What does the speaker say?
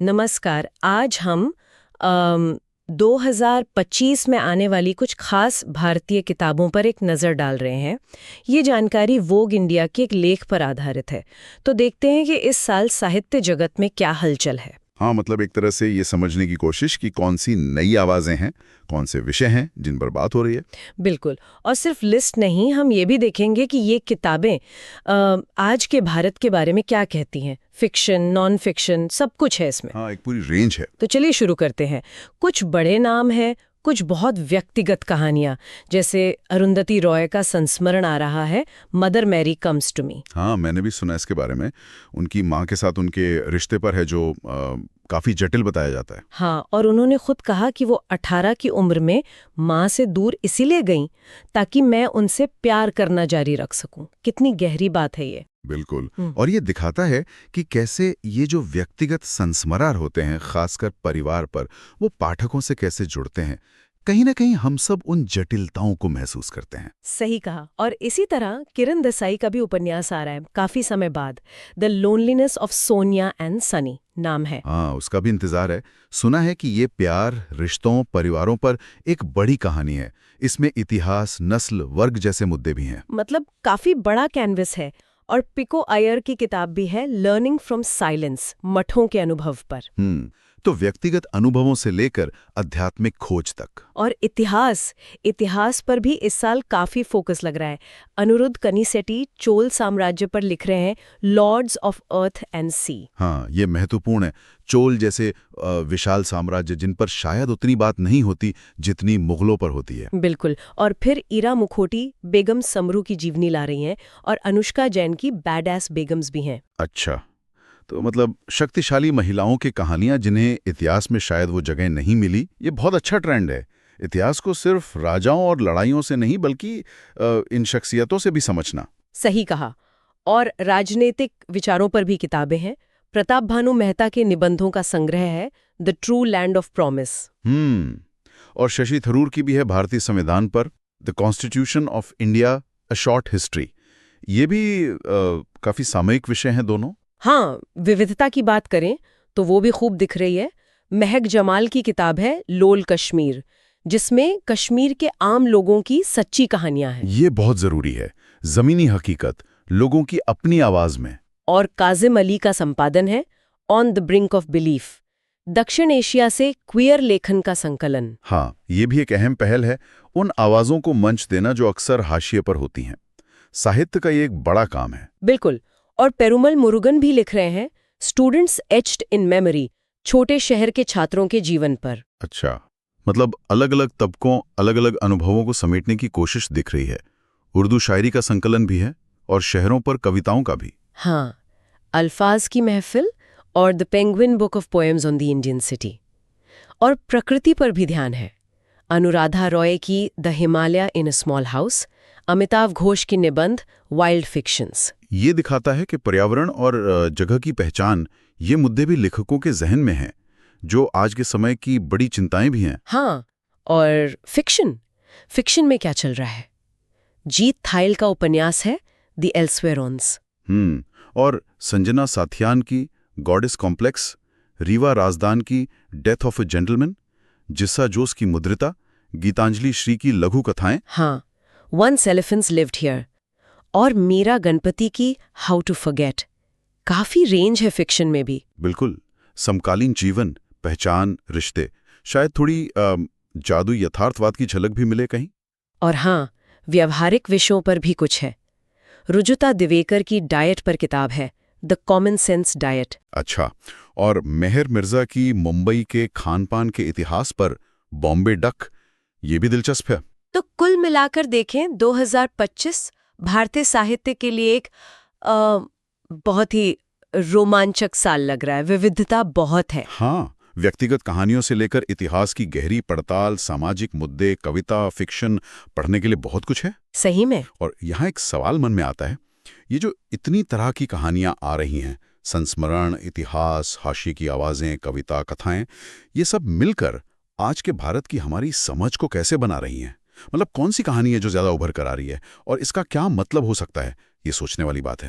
नमस्कार। आज हम 2025 में आने वाली कुछ खास भारतीय किताबों पर एक नज़र डाल रहे हैं। ये जानकारी वोग इंडिया के एक लेख पर आधारित है। तो देखते हैं कि इस साल साहित्य जगत में क्या हलचल है। हाँ, मतलब एक तरह से ये समझने की कोशिश कि कौन सी नई आवाज़ें हैं, कौन से विषय हैं जिन पर बात हो रही है। बिल्कुल। और सिर्फ लिस्ट नहीं, हम ये भी देखेंगे कि ये किताबें आज के भारत के बारे में क्या कहती हैं। फिक्शन, नॉन फिक्शन, सब कुछ है इसमें। हाँ, एक पूरी रेंज है। तो चलिए शुरू करते हैं। कुछ बड़े नाम हैं, कुछ बहुत व्यक्तिगत कहानियां, जैसे अरुंधति रॉय का संस्मरण आ रहा है, mother Mary comes to me. हाँ, मैंने भी सुना इसके बारे में। उनकी माँ के साथ उनके रिश्ते पर है जो काफ़ी जटिल बताया जाता है। हाँ, और उन्होंने खुद कहा कि वो 18 की उम्र में माँ से दूर इसीलिए गईं ताकि मैं उनसे प्यार करना जारी रख सकूं। कितनी गहरी बात है ये। बिल्कुल। और ये दिखाता है कि कैसे ये जो व्यक्तिगत संस्मरण होते हैं, खासकर परिवार पर, वो पाठकों से कैसे जुड़ते हैं। कहीं ना कहीं हम सब उन जटिलताओं को महसूस करते हैं। सही कहा। और इसी तरह किरण देसाई का भी उपन्यास आ रहा है काफी समय बाद, the loneliness of Sonia and Sunny नाम है। हाँ, उसका भी इंतजार है। सुना है कि ये प्यार, रिश्तों, परिवारों पर एक बड़ी कहानी है। इसमें इतिहास, नस्ल, वर्ग जैसे मुद्दे भी हैं। मतलब काफी बड़ा कैनवस है। और पिको अय्यर की किताब भी है, लर्निंग फ्रॉम साइलेंस, मठों के अनुभव पर। तो व्यक्तिगत अनुभवों से लेकर आध्यात्मिक खोज तक। और इतिहास पर भी इस साल काफी फोकस लग रहा है। अनिरुद्ध कनिसेट्टी चोल साम्राज्य पर लिख रहे हैं, लॉर्ड्स ऑफ अर्थ एंड सी। हाँ, ये महत्वपूर्ण है। चोल जैसे विशाल साम्राज्य जिन पर शायद उतनी बात नहीं होती जितनी मुगलों पर होती है। बिल्कुल। और फिर ईरा मुखोटी बेगम समरू की जीवनी ला रही हैं, और अनुष्का जैन की बैडएस बेगम्स भी हैं। अच्छा, तो मतलब शक्तिशाली महिलाओं की कहानियां जिन्हें इतिहास में शायद वो जगह नहीं मिली, ये बहुत अच्छा ट्रेंड है। इतिहास को सिर्फ राजाओं और लड़ाइयों से नहीं बल्कि इन शख्सियतों से भी समझना। सही कहा। और राजनीतिक विचारों पर भी किताबें हैं। प्रताप भानु मेहता के निबंधों का संग्रह है, the true land of promise. और शशि थरूर की भी है भारतीय संविधान पर, the constitution of India, a short history. ये भी काफी सामयिक विषय हैं दोनों। हाँ, विविधता की बात करें तो वो भी खूब दिख रही है। महक जमाल की किताब है, लोल कश्मीर, जिसमें कश्मीर के आम लोगों की सच्ची कहानियां हैं। ये बहुत जरूरी है, जमीनी हकीकत, लोगों की अपनी आवाज में। और काजिम अली का संपादन है, on the brink of belief, दक्षिण एशिया से क्वियर लेखन का संकलन। हाँ, ये भी एक अहम पहल है, उन आवाजों को मंच देना जो अक्सर हाशिए पर होती हैं। साहित्य का ये एक बड़ा काम है। बिल्कुल। और पेरुमल मुरुगन भी लिख रहे हैं, स्टूडेंट्स एच्ड इन मेमोरी, छोटे शहर के छात्रों के जीवन पर। अच्छा, मतलब अलग अलग तबकों, अलग अलग अनुभवों को समेटने की कोशिश दिख रही है। उर्दू शायरी का संकलन भी है और शहरों पर कविताओं का भी। हाँ, अल्फाज की महफिल और the Penguin book of poems on the Indian city. और प्रकृति पर भी ध्यान है। अनुराधा रॉय की the Himalaya in a small house, Amitav Ghosh की निबंध वाइल्ड फिक्शंस। ये दिखाता है कि पर्यावरण और जगह की पहचान, ये मुद्दे भी लेखकों के जहन में हैं, जो आज के समय की बड़ी चिंताएं भी हैं। हाँ, और फिक्शन में क्या चल रहा है? जीत थाइल का उपन्यास है, द एल्सवेरोन्स। और संजना साथियान की गॉडेस कॉम्प्लेक्स, रीवा राजदान की डेथ ऑफ अ जेंटलमैन, जिस्सा जोस की मुद्रिता, गीतांजलि श्री की लघु कथाएं। हाँ, वंस एलिफेंट्स लिव्ड हियर, और मीरा गणपति की हाउ टू फॉरगेट। काफी रेंज है फिक्शन में भी। बिल्कुल, समकालीन जीवन, पहचान, रिश्ते, शायद थोड़ी जादू यथार्थवाद की झलक भी मिले कहीं। और हाँ, व्यवहारिक विषयों पर भी कुछ है। रुजुता दिवेकर की डाइट पर किताब है, द कॉमन सेंस डाइट। अच्छा, और मेहर मिर्जा की मुंबई के खान पान के इतिहास पर, बॉम्बे डक, ये भी दिलचस्प है। तो कुल मिलाकर देखें, 2025 भारतीय साहित्य के लिए एक बहुत ही रोमांचक साल लग रहा है। विविधता बहुत है। हाँ, व्यक्तिगत कहानियों से लेकर इतिहास की गहरी पड़ताल, सामाजिक मुद्दे, कविता, फिक्शन, पढ़ने के लिए बहुत कुछ है। सही में। और यहाँ एक सवाल मन में आता है, ये जो इतनी तरह की कहानियां आ रही हैं, संस्मरण, इतिहास, हाशिए की आवाजें, कविता, कथाएं, ये सब मिलकर आज के भारत की हमारी समझ को कैसे बना रही हैं? मतलब कौन सी कहानी है जो ज्यादा उभर कर आ रही है और इसका क्या मतलब हो सकता है? ये सोचने वाली बात है।